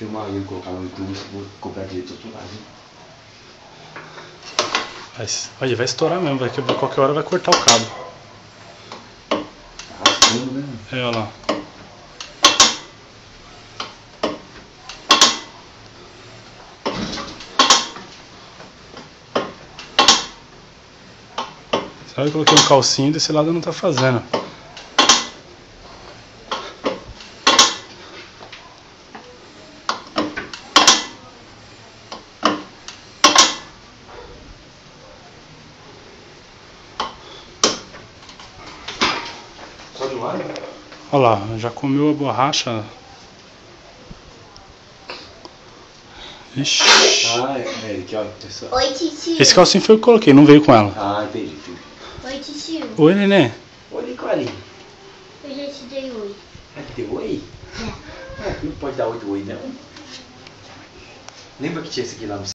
filmar ele, colocar no YouTube, vou comprar direito do outro lado. Olha, vai estourar mesmo, vai quebrar, qualquer hora vai cortar o cabo. Arrastando, né? É, olha lá. Sabe, eu coloquei um calcinho desse lado não tá fazendo. Só de um lado? Olha lá, já comeu a borracha. Ixi. Ah, é, aqui ó. Oi, titio. Esse calcinho foi o que eu coloquei, não veio com ela. Ah, entendi. Oi, titio. Oi, neném. Oi, Nicolinho. Eu já te dei oi. Ah, que deu oi? É, não pode dar oi do oi, não. Lembra que tinha esse aqui lá no